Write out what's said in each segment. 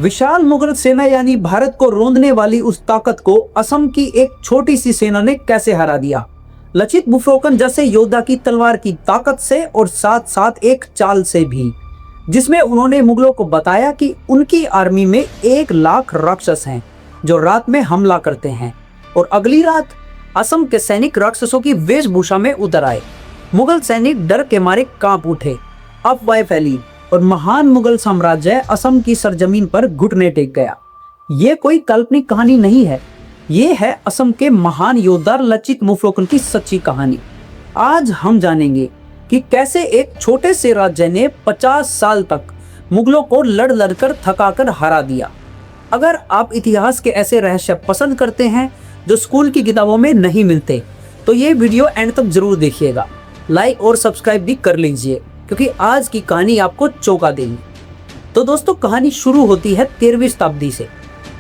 विशाल मुगल सेना यानी भारत को रौंदने वाली उस ताकत को असम की एक छोटी सी सेना ने कैसे हरा दिया। लचित बोरफुकन जैसे योद्धा की तलवार की ताकत से और साथ साथ एक चाल से भी, जिसमें उन्होंने मुगलों को बताया कि उनकी आर्मी में 1 लाख राक्षस हैं जो रात में हमला करते हैं। और अगली रात असम के सैनिक राक्षसों की वेशभूषा में उतर आए। मुगल सैनिक डर के मारे कांप उठे, अफवाह फैली और महान मुगल साम्राज्य असम की सरजमीन पर घुटने टेक गया। ये कोई काल्पनिक कहानी नहीं है, ये है असम के महान योद्धा लचित बोरफुकन की सच्ची कहानी। आज हम जानेंगे कि कैसे एक छोटे से राज्य ने 50 साल तक मुगलों को लड़ लड़कर थकाकर हरा दिया। अगर आप इतिहास के ऐसे रहस्य पसंद करते हैं जो स्कूल की किताबों में नहीं मिलते, तो ये वीडियो एंड तक जरूर देखिएगा। लाइक और सब्सक्राइब भी कर लीजिए, क्योंकि आज की कहानी आपको चौंका देगी। तो दोस्तों, कहानी शुरू होती है 13वीं शताब्दी से।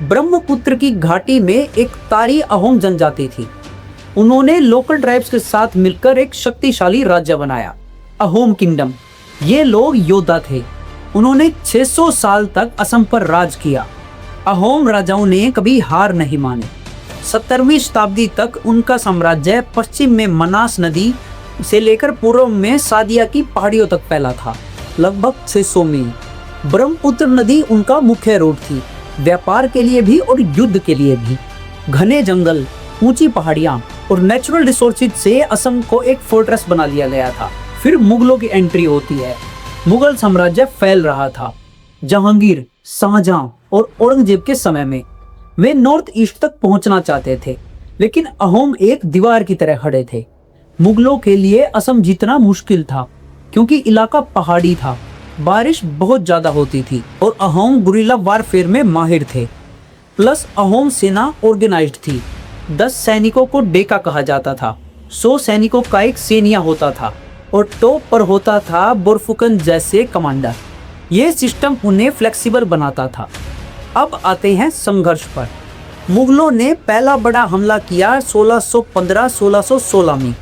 ब्रह्मपुत्र की घाटी में एक तारी अहोम जनजाति थी। उन्होंने लोकल ट्राइब्स के साथ मिलकर एक शक्तिशाली राज्य बनाया, अहोम किंगडम। ये लोग योद्धा थे। उन्होंने 600 साल तक असम पर राज किया। अहोम राजाओं ने कभी हार नहीं मानी। 17वीं शताब्दी तक उनका साम्राज्य पश्चिम में मनास नदी से लेकर पूर्व में सादिया की पहाड़ियों तक फैला था, लगभग 600 मील। ब्रह्मपुत्र नदी उनका मुख्य रूट थी, व्यापार के लिए भी और युद्ध के लिए भी। घने जंगल, ऊंची पहाड़ियां और नेचुरल रिसोर्सेज से असम को एक फोर्ट्रेस बना लिया गया था। फिर मुगलों की एंट्री होती है। मुगल साम्राज्य फैल रहा था। जहांगीर, शाहजहां और औरंगजेब के समय में वे नॉर्थ ईस्ट तक पहुंचना चाहते थे, लेकिन अहोम एक दीवार की तरह खड़े थे। मुगलों के लिए असम जीतना मुश्किल था, क्योंकि इलाका पहाड़ी था, बारिश बहुत ज्यादा होती थी और अहोम गुरिल्ला वारफेयर में माहिर थे। प्लस अहोम सेना ऑर्गेनाइज्ड थी। 10 सैनिकों को डेका कहा जाता था, 100 सैनिकों का एक सेनिया होता था और टॉप पर होता था बोरफुकन जैसे कमांडर। ये सिस्टम उन्हें फ्लेक्सिबल बनाता था। अब आते हैं संघर्ष पर। मुगलों ने पहला बड़ा हमला किया 1615-1616 में,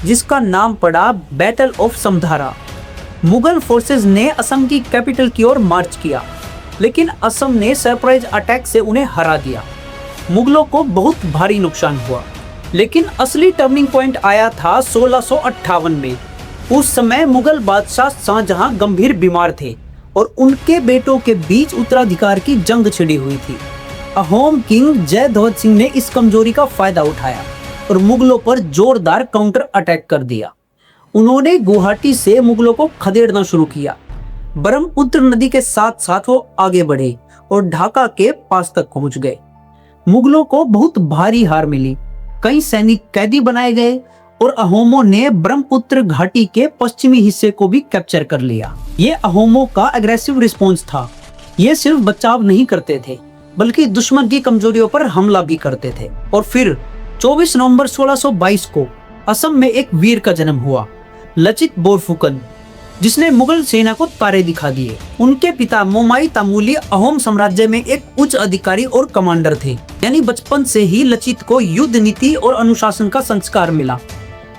जिसका नाम पड़ा बैटल ऑफ समधारा। मुगल फोर्सेस ने असम की कैपिटल की ओर मार्च किया, लेकिन असम ने सरप्राइज अटैक से उन्हें हरा दिया। मुगलों को बहुत भारी नुकसान हुआ, लेकिन असली टर्निंग पॉइंट आया था 1658 में। उस समय मुगल बादशाह शाहजहां गंभीर बीमार थे और उनके बेटों के बीच उत्तराधिकार की जंग छिड़ी हुई थी। अहोम किंग जयध्वज सिंह ने इस कमजोरी का फायदा उठाया और मुगलों पर जोरदार काउंटर अटैक कर दिया। उन्होंने गुवाहाटी से मुगलों को खदेड़ना शुरू किया। ब्रह्मपुत्र नदी के साथ साथ वो आगे बढ़े और ढाका के पास तक पहुंच गए। मुगलों को बहुत भारी हार मिली, कई सैनिक कैदी बनाए गए और अहोमों ने ब्रह्मपुत्र घाटी के पश्चिमी हिस्से को भी कैप्चर कर लिया। ये अहोमों का एग्रेसिव रिस्पॉन्स था। ये सिर्फ बचाव नहीं करते थे, बल्कि दुश्मन की कमजोरियों पर हमला भी करते थे। और फिर 24 नवंबर 1622 को असम में एक वीर का जन्म हुआ, लचित बोरफुकन, जिसने मुगल सेना को तारे दिखा दिए। उनके पिता मोमाई तामुली अहोम साम्राज्य में एक उच्च अधिकारी और कमांडर थे। यानी बचपन से ही लचित को युद्ध नीति और अनुशासन का संस्कार मिला।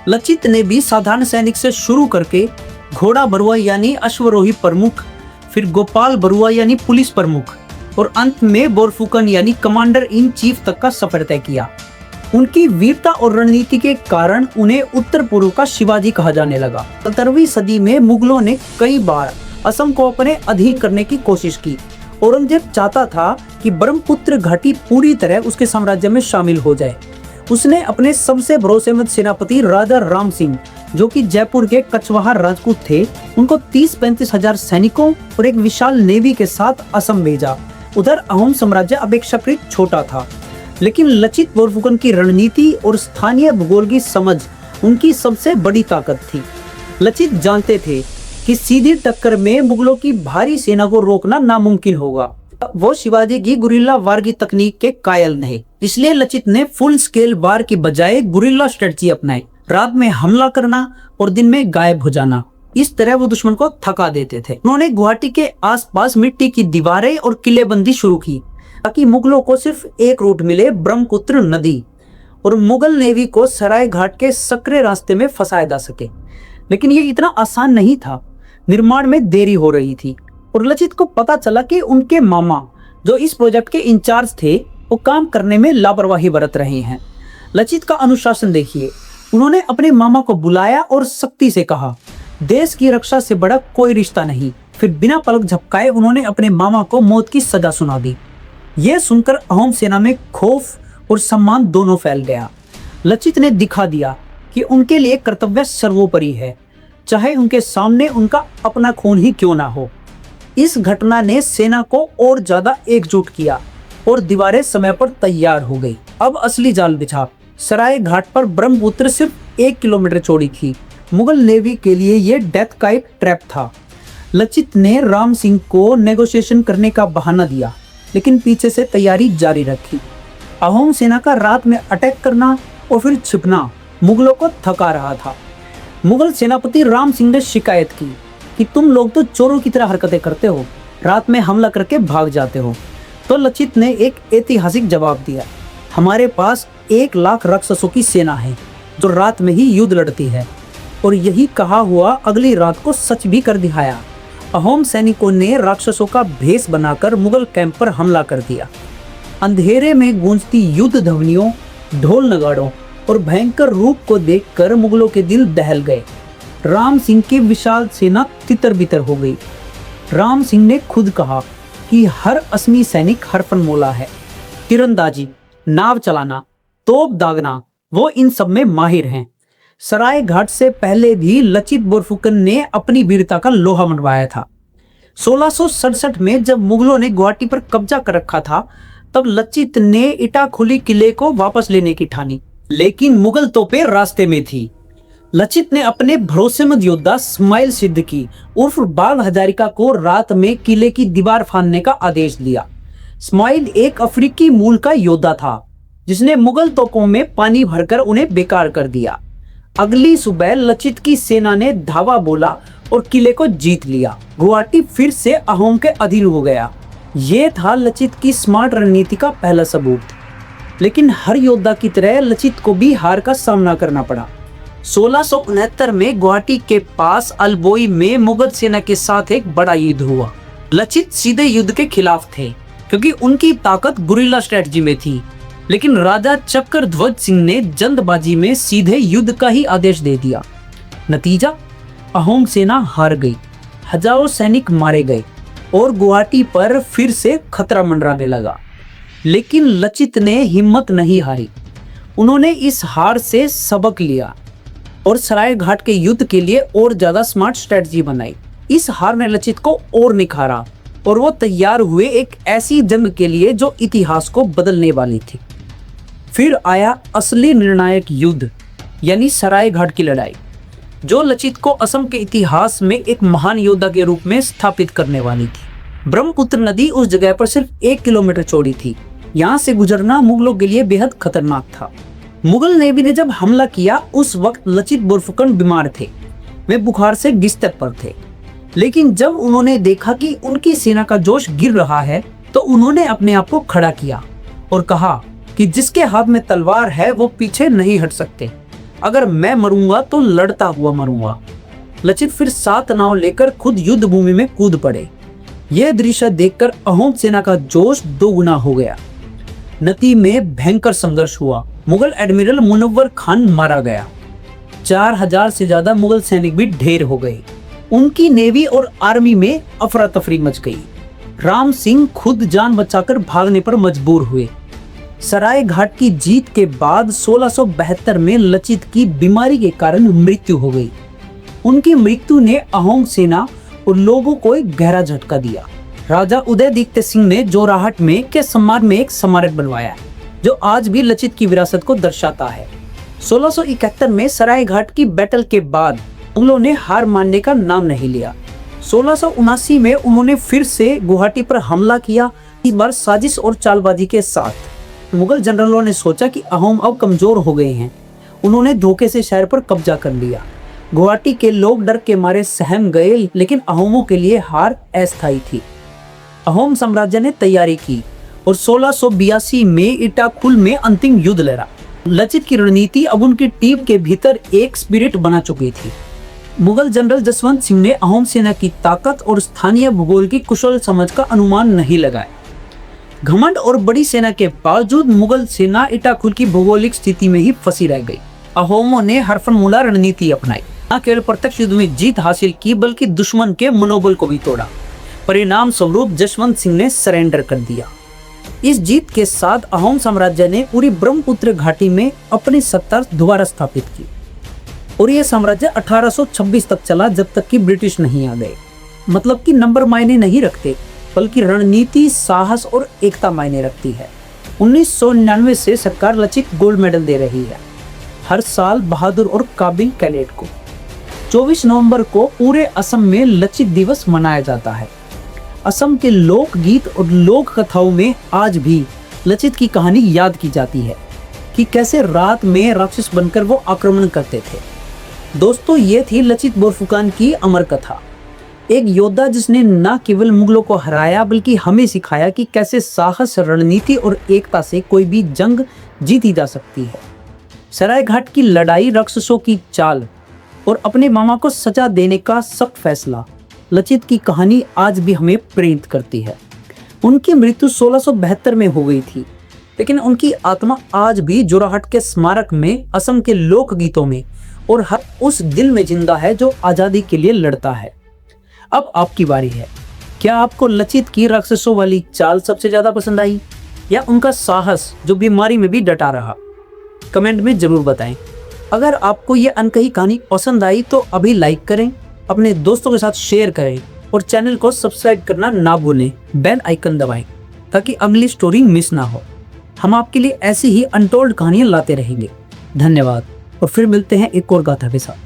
लचित ने भी साधारण सैनिक से शुरू करके घोड़ा बरुआ यानी अश्वरोही प्रमुख, फिर गोपाल बरुआ यानी पुलिस प्रमुख और अंत में बोरफुकन यानी कमांडर इन चीफ तक का सफर तय किया। उनकी वीरता और रणनीति के कारण उन्हें उत्तर पूर्व का शिवाजी कहा जाने लगा। 17वीं सदी में मुगलों ने कई बार असम को अपने अधीन करने की कोशिश की। औरंगजेब चाहता था कि ब्रह्मपुत्र घाटी पूरी तरह उसके साम्राज्य में शामिल हो जाए। उसने अपने सबसे भरोसेमंद सेनापति राजा राम सिंह, जो कि जयपुर के कछवाहा राजपूत थे, उनको 30-35 हजार सैनिकों और एक विशाल नेवी के साथ असम भेजा। उधर अहोम साम्राज्य अपेक्षाकृत छोटा था, लेकिन लचित बोरफुकन की रणनीति और स्थानीय भूगोल की समझ उनकी सबसे बड़ी ताकत थी। लचित जानते थे कि सीधी टक्कर में मुगलों की भारी सेना को रोकना नामुमकिन होगा। वो शिवाजी की गुरिल्ला वार की तकनीक के कायल नहीं, इसलिए लचित ने फुल स्केल वार की बजाय गुरिल्ला स्ट्रेटजी अपनाई। रात में हमला करना और दिन में गायब हो जाना। इस तरह वो दुश्मन को थका देते थे। उन्होंने गुवाहाटी के आसपास मिट्टी की दीवारें और किलेबंदी शुरू की, ताकि मुगलों को सिर्फ एक रूट मिले, ब्रह्मपुत्र नदी, और मुगल नेवी को सराय घाट के सकरे रास्ते में फंसाया जा सके। लेकिन ये इतना आसान नहीं था। निर्माण में देरी हो रही थी और लचित को पता चला कि उनके मामा जो इस प्रोजेक्ट के इंचार्ज थे वो काम करने में लापरवाही बरत रहे हैं। लचित का अनुशासन देखिए, उन्होंने अपने मामा को बुलाया और सख्ती से कहा, देश की रक्षा से बड़ा कोई रिश्ता नहीं। फिर बिना पलक झपकाए उन्होंने अपने मामा को मौत की सजा सुना दी। यह सुनकर अहोम सेना में खौफ और सम्मान दोनों फैल गया। लचित ने दिखा दिया कि उनके लिए कर्तव्य सर्वोपरि है, चाहे उनके सामने उनका अपना खून ही क्यों ना हो। इस घटना ने सेना को और ज्यादा एकजुट किया और दीवारें समय पर तैयार हो गई। अब असली जाल बिछा। सराय घाट पर ब्रह्मपुत्र सिर्फ 1 किलोमीटर चौड़ी थी। मुगल नेवी के लिए यह डेथ का एक ट्रैप था। लचित ने राम सिंह को नेगोशिएशन करने का बहाना दिया, लेकिन पीछे से तैयारी जारी रखी। अहोम सेना का रात में अटैक करना और फिर छिपना मुगलों को थका रहा था। मुगल सेनापति राम सिंह ने शिकायत की कि तुम लोग तो चोरों की तरह हरकतें करते हो, रात में हमला करके भाग जाते हो। तो लचित ने एक ऐतिहासिक जवाब दिया, हमारे पास 1 लाख राक्षसों की सेना है जो रात में ही युद्ध लड़ती है। और यही कहा हुआ अगली रात को सच भी कर दिखाया। अहोम सैनिकों ने राक्षसों का भेष बनाकर मुगल कैंप पर हमला कर दिया। अंधेरे में गूंजती युद्ध ध्वनियों, ढोल नगाड़ों और भयंकर रूप को देखकर मुगलों के दिल दहल गए। राम सिंह की विशाल सेना तितर बितर हो गई। राम सिंह ने खुद कहा कि हर असमी सैनिक हरफनमौला है। तीरंदाजी, नाव चलाना, तोप दागना, वो इन सब में माहिर हैं। सराय घाट से पहले भी लचित बोरफुकन ने अपनी वीरता का लोहा मनवाया था। 1667 में जब मुगलों ने गुवाहाटी पर कब्जा कर रखा था, तब लचित ने इटाखुली किले को वापस लेने की ठानी, लेकिन मुगल तोपें रास्ते में थी। लचित ने अपने भरोसेमंद योद्धा स्माइल सिद्दीकी उर्फ बाघ हजारिका को रात में किले की दीवार फांदने का आदेश दिया। स्माइल एक अफ्रीकी मूल का योद्धा था जिसने मुगल तोपों में पानी भरकर उन्हें बेकार कर दिया। अगली सुबह लचित की सेना ने धावा बोला और किले को जीत लिया। गुवाहाटी फिर से अहोम के अधीन हो गया। यह था लचित की स्मार्ट रणनीति का पहला सबूत। लेकिन हर योद्धा की तरह लचित को भी हार का सामना करना पड़ा। 1669 में गुवाहाटी के पास अलबोई में मुगल सेना के साथ एक बड़ा युद्ध हुआ। लचित सीधे युद्ध के खिलाफ थे क्योंकि उनकी ताकत गुरिल्ला स्ट्रेटजी में थी, लेकिन राजा चक्रध्वज सिंह ने जल्दबाजी में सीधे युद्ध का ही आदेश दे दिया। नतीजा, अहोम सेना हार गई, हजारों सैनिक मारे गए और गुवाहाटी पर फिर से खतरा मंडराने लगा। लेकिन लचित ने हिम्मत नहीं हारी। उन्होंने इस हार से सबक लिया और सराय घाट के युद्ध के लिए और ज्यादा स्मार्ट स्ट्रेटजी बनाई। इस हार ने लचित को और निखारा और वो तैयार हुए एक ऐसी जंग के लिए जो इतिहास को बदलने वाली थी। फिर आया असली निर्णायक युद्ध, यानी सराय घाट की लड़ाई, जो लचित को असम के इतिहास में एक महान योद्धा के रूप में स्थापित करने वाली थी। ब्रह्मपुत्र नदी उस जगह पर सिर्फ 1 किलोमीटर चौड़ी थी। यहाँ से गुजरना मुगलों के लिए बेहद खतरनाक था। मुगल नेवी ने जब हमला किया उस वक्त लचित बोरफुकन बीमार थे, वे बुखार से बिस्तर पर थे। लेकिन जब उन्होंने देखा कि उनकी सेना का जोश गिर रहा है, तो उन्होंने अपने आप को खड़ा किया और कहा कि जिसके हाथ में तलवार है वो पीछे नहीं हट सकते। अगर मैं मरूंगा तो लड़ता हुआ मरूंगा। लचित फिर 7 नाव लेकर खुद युद्ध भूमि में कूद पड़े। यह दृश्य देखकर अहोम सेना का जोश 2 गुना हो गया। नदी में भयंकर संघर्ष हुआ। मुगल एडमिरल मुनव्वर खान मारा गया। 4000 से ज्यादा मुगल सैनिक भी ढेर हो गए। उनकी नेवी और आर्मी में अफरा तफरी मच गई। राम सिंह खुद जान बचाकर भागने पर मजबूर हुए। सराय घाट की जीत के बाद 1672 में लचित की बीमारी के कारण मृत्यु हो गई। उनकी मृत्यु ने अहोम सेना और लोगों को एक गहरा झटका दिया। राजा उदयदित्य सिंह ने जोराहट में के सम्मान में एक स्मारक बनवाया, जो आज भी लचित की विरासत को दर्शाता है। 1671 में सराय घाट की बैटल के बाद मुगलों ने हार मानने का नाम नहीं लिया। 1679 में उन्होंने फिर से गुवाहाटी पर हमला किया, इस बार साजिश और चालबाजी के साथ। मुगल जनरलों ने सोचा कि अहोम अब कमजोर हो गए हैं। उन्होंने धोखे से शहर पर कब्जा कर लिया। गुवाहाटी के लोग डर के मारे सहम गए, लेकिन अहोमों के लिए हार अस्थायी थी। अहोम साम्राज्य ने तैयारी की और 1682 में इटाखुल में अंतिम युद्ध लड़ा। लचित की रणनीति अब उनकी टीम के भीतर एक स्पिरिट बना चुकी थी। मुगल जनरल जसवंत सिंह ने अहोम सेना की ताकत और स्थानीय भूगोल की कुशल समझ का अनुमान नहीं लगाया। घमंड और बड़ी सेना के बावजूद मुगल सेना इटाकुल की भौगोलिक स्थिति में ही फंसी रह गई। अहोमों ने हरफनमुला रणनीति अपनाई, न केवल प्रत्यक्ष युद्ध में जीत हासिल की बल्कि दुश्मन के मनोबल को भी तोड़ा। परिणाम स्वरूप जसवंत सिंह ने सरेंडर कर दिया। इस जीत के साथ अहोम साम्राज्य ने पूरी ब्रह्मपुत्र घाटी में अपनी सत्ता दोबारा स्थापित की और यह साम्राज्य 1826 तक चला, जब तक कि ब्रिटिश नहीं आ गए। मतलब कि नंबर मायने नहीं रखते, बल्कि रणनीति, साहस और एकता मायने रखती है। 1999 से सरकार लचित गोल्ड मेडल दे रही है हर साल बहादुर और काबिल कैडेट को। 24 नवंबर को पूरे असम में लचित दिवस मनाया जाता है। असम के लोकगीत और लोक कथाओं में आज भी लचित की कहानी याद की जाती है कि कैसे रात में राक्षस बनकर वो आक्रमण करते थे। दोस्तों, ये थी लचित बोरफुकन की अमर कथा। एक योद्धा जिसने न केवल मुगलों को हराया बल्कि हमें सिखाया कि कैसे साहस, रणनीति और एकता से कोई भी जंग जीती जा सकती है। सरायघाट की लड़ाई, राक्षसों की चाल और अपने मामा को सजा देने का सख्त फैसला, लचित की कहानी आज भी हमें प्रेरित करती है। उनकी मृत्यु 1672 में हो गई थी, लेकिन उनकी आत्मा आज भी जोराहट के स्मारक में, असम के लोक गीतों में और हर उस दिल में जिंदा है जो आजादी के लिए लड़ता है। अब आपकी बारी है। क्या आपको लचित की राक्षसों वाली चाल सबसे ज्यादा पसंद आई या उनका साहस जो बीमारी में भी डटा रहा? कमेंट में जरूर बताएं। अगर आपको ये अनकही कहानी पसंद आई तो अभी लाइक करें, अपने दोस्तों के साथ शेयर करें और चैनल को सब्सक्राइब करना ना भूलें। बेल आइकन दबाएं ताकि अगली स्टोरी मिस ना हो। हम आपके लिए ऐसी ही अनटोल्ड कहानियां लाते रहेंगे। धन्यवाद और फिर मिलते हैं एक और गाथा के साथ।